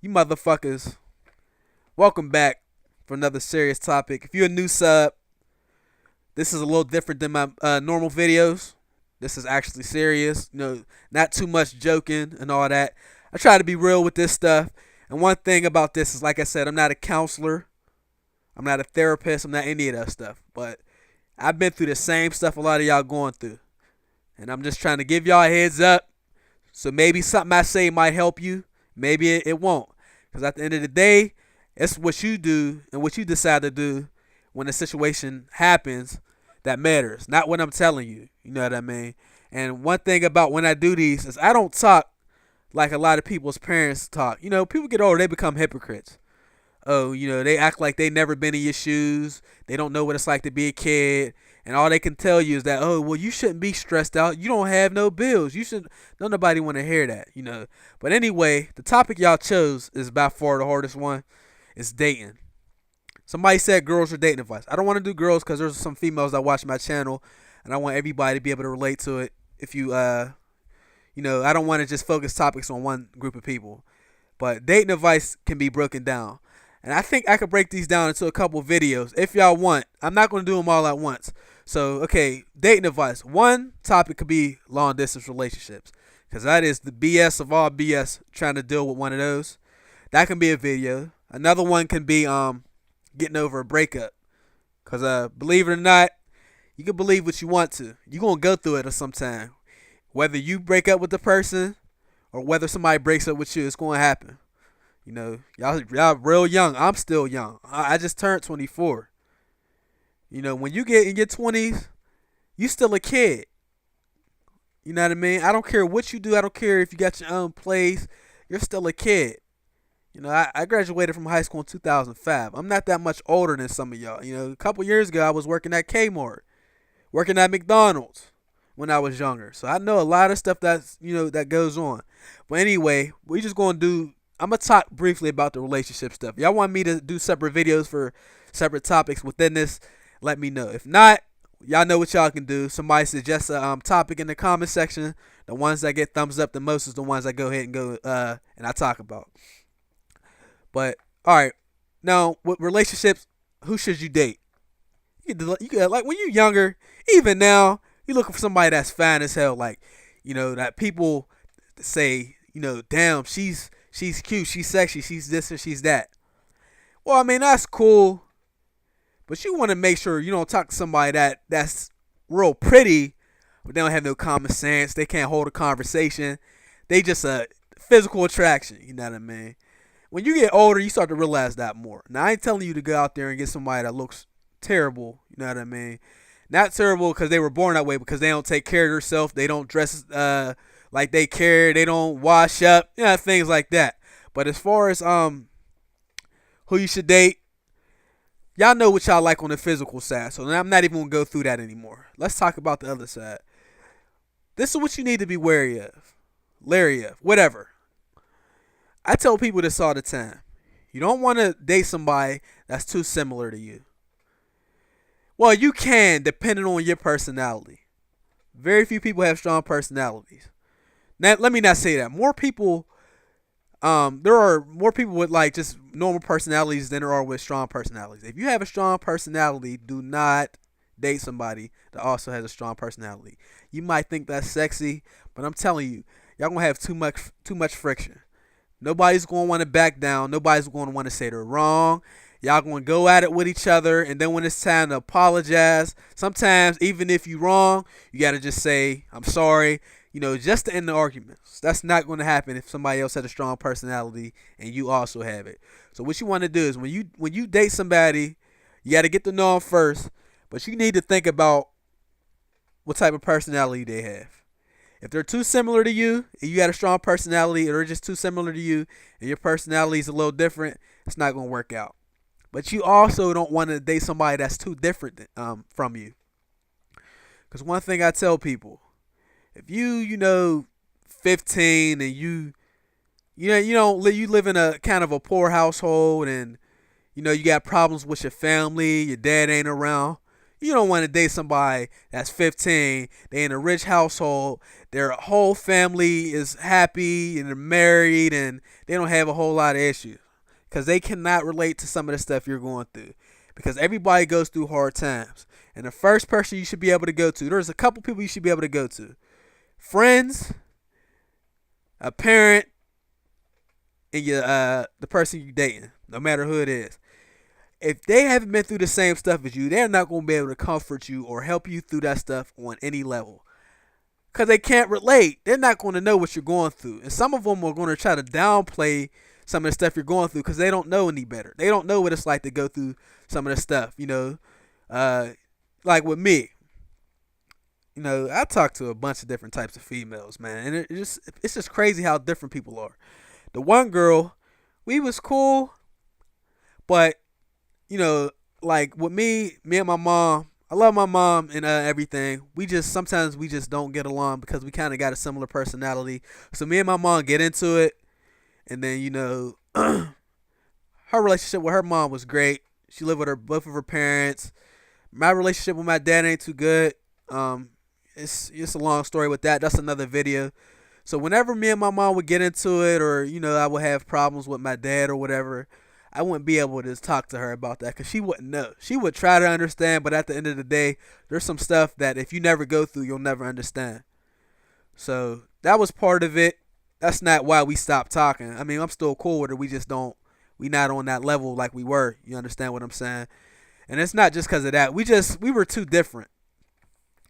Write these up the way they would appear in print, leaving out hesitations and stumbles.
You motherfuckers, welcome back for another serious topic. If you're a new sub, this is a little different than my normal videos. This is actually serious. Not too much joking and all that. I try to be real with this stuff. And one thing about this is, like I said, I'm not a counselor. I'm not a therapist. I'm not any of that stuff. But I've been through the same stuff a lot of y'all going through. And I'm just trying to give y'all a heads up. So maybe something I say might help you. Maybe it won't. Because at the end of the day, it's what you do and what you decide to do when a situation happens that matters. Not what I'm telling you. You know what I mean? And one thing about when I do these is I don't talk like a lot of people's parents talk. People get older, they become hypocrites. Oh, they act like they never been in your shoes. They don't know what it's like to be a kid. And all they can tell you is that, oh, well, you shouldn't be stressed out. You don't have no bills. Don't nobody want to hear that. But anyway, the topic y'all chose is by far the hardest one. It's dating. Somebody said girls are dating advice. I don't want to do girls because there's some females that watch my channel, and I want everybody to be able to relate to it. If you, I don't want to just focus topics on one group of people. But dating advice can be broken down. And I think I could break these down into a couple videos if y'all want. I'm not going to do them all at once. So, okay, dating advice. One topic could be long distance relationships, because that is the BS of all BS, trying to deal with one of those. That can be a video. Another one can be getting over a breakup. Because believe it or not, you can believe what you want to. You're going to go through it at some time. Whether you break up with the person or whether somebody breaks up with you, it's going to happen. Y'all real young. I'm still young. I just turned 24. When you get in your 20s, you still a kid. You know what I mean? I don't care what you do. I don't care if you got your own place. You're still a kid. I graduated from high school in 2005. I'm not that much older than some of y'all. A couple years ago, I was working at Kmart, working at McDonald's when I was younger. So I know a lot of stuff that goes on. But anyway, we just going to do, I'm going to talk briefly about the relationship stuff. Y'all want me to do separate videos for separate topics within this? Let me know. If not, y'all know what y'all can do. Somebody suggest a topic in the comment section. The ones that get thumbs up the most is the ones that go ahead and go and I talk about. But all right, now with relationships, who should you date? You could, like when you're younger, even now, you're looking for somebody that's fine as hell. Like, that people say, damn, she's cute, she's sexy, she's this or she's that. Well, I mean, that's cool. But you want to make sure you don't talk to somebody that's real pretty, but they don't have no common sense. They can't hold a conversation. They just a physical attraction. You know what I mean? When you get older, you start to realize that more. Now, I ain't telling you to go out there and get somebody that looks terrible. You know what I mean? Not terrible because they were born that way, because they don't take care of themselves. They don't dress like they care. They don't wash up. Things like that. But as far as who you should date, y'all know what y'all like on the physical side, so I'm not even going to go through that anymore. Let's talk about the other side. This is what you need to be wary of. Whatever. I tell people this all the time. You don't want to date somebody that's too similar to you. Well, you can, depending on your personality. Very few people have strong personalities. Now, let me not say that. There are more people with like just normal personalities than there are with strong personalities. If you have a strong personality, do not date somebody that also has a strong personality. You might think that's sexy, but I'm telling you, y'all gonna have too much friction. Nobody's gonna want to back down. Nobody's gonna want to say they're wrong. Y'all gonna go at it with each other, and then when it's time to apologize, sometimes even if you're wrong, you gotta just say, I'm sorry. Just to end the arguments. That's not going to happen if somebody else has a strong personality and you also have it. So what you want to do is when you date somebody, you got to get to know them first, but you need to think about what type of personality they have. If they're too similar to you and you got a strong personality, or they're just too similar to you and your personality is a little different, it's not going to work out. But you also don't want to date somebody that's too different from you. Because one thing I tell people, if you 15 and you live in a kind of a poor household, and you got problems with your family, your dad ain't around, You don't want to date somebody that's 15. They in a rich household. Their whole family is happy and they're married and they don't have a whole lot of issues because they cannot relate to some of the stuff you're going through. Because everybody goes through hard times. And the first person you should be able to go to, there's a couple people you should be able to go to: friends, a parent, and the person you're dating, no matter who it is. If they haven't been through the same stuff as you, they're not going to be able to comfort you or help you through that stuff on any level. Because they can't relate. They're not going to know what you're going through. And some of them are going to try to downplay some of the stuff you're going through because they don't know any better. They don't know what it's like to go through some of the stuff, like with me. I talk to a bunch of different types of females, man. And it's just crazy how different people are. The one girl, we was cool, but like with me and my mom, I love my mom and everything. Sometimes we just don't get along because we kind of got a similar personality. So me and my mom get into it, and then her relationship with her mom was great. She lived with both of her parents. My relationship with my dad ain't too good. It's just a long story with that. That's another video. So whenever me and my mom would get into it, or I would have problems with my dad or whatever, I wouldn't be able to just talk to her about that because she wouldn't know. She would try to understand, but at the end of the day, there's some stuff that if you never go through, you'll never understand. So that was part of it. That's not why we stopped talking. I mean, I'm still cool with her. We not on that level like we were. You understand what I'm saying? And it's not just because of that. We were too different.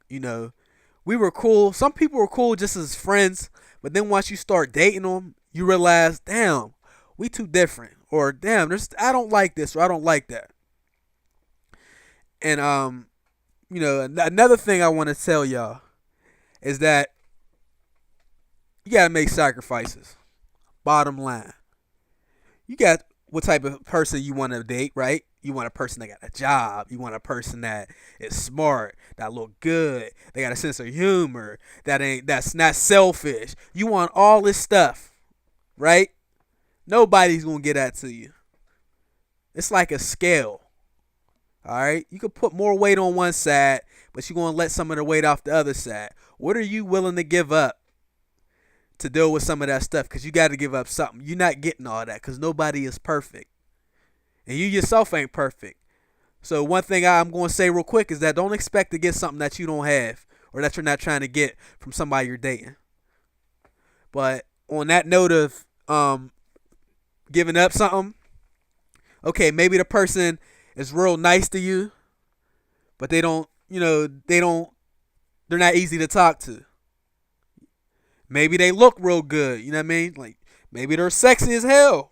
We were cool. Some people were cool just as friends, but then once you start dating them, you realize, damn, we too different. Or damn, I don't like this, or I don't like that. And another thing I want to tell y'all is that you gotta make sacrifices. Bottom line, you got what type of person you want to date, right? You want a person that got a job. You want a person that is smart, that look good. They got a sense of humor. That's not selfish. You want all this stuff, right? Nobody's going to get that to you. It's like a scale. All right? You could put more weight on one side, but you're going to let some of the weight off the other side. What are you willing to give up to deal with some of that stuff? Because you got to give up something. You're not getting all that because nobody is perfect. And you yourself ain't perfect. So one thing I'm going to say real quick is that don't expect to get something that you don't have or that you're not trying to get from somebody you're dating. But on that note of giving up something, okay, maybe the person is real nice to you, but they're not easy to talk to. Maybe they look real good, you know what I mean? Like maybe they're sexy as hell,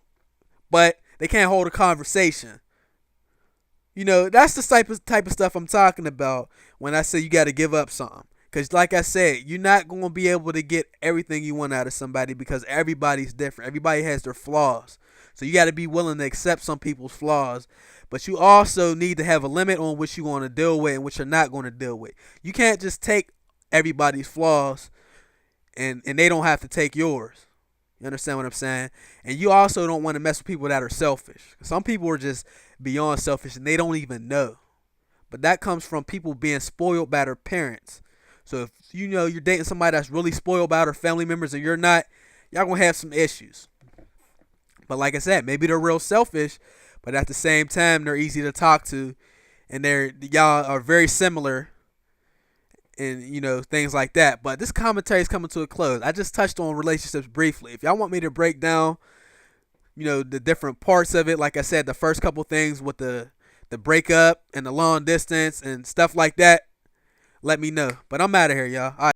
but they can't hold a conversation. That's the type of stuff I'm talking about when I say you got to give up something. Because like I said, you're not going to be able to get everything you want out of somebody because everybody's different. Everybody has their flaws. So you got to be willing to accept some people's flaws. But you also need to have a limit on what you want to deal with and what you're not going to deal with. You can't just take everybody's flaws and they don't have to take yours. You understand what I'm saying? And you also don't want to mess with people that are selfish. Some people are just beyond selfish and they don't even know. But that comes from people being spoiled by their parents. So if you're dating somebody that's really spoiled by their family members and you're not, y'all gonna have some issues. But like I said, maybe they're real selfish, but at the same time they're easy to talk to, and y'all are very similar, and things like that. But this commentary is coming to a close. I just touched on relationships briefly. If y'all want me to break down, the different parts of it, like I said, the first couple things with the breakup and the long distance and stuff like that, let me know. But I'm out of here, y'all. All right.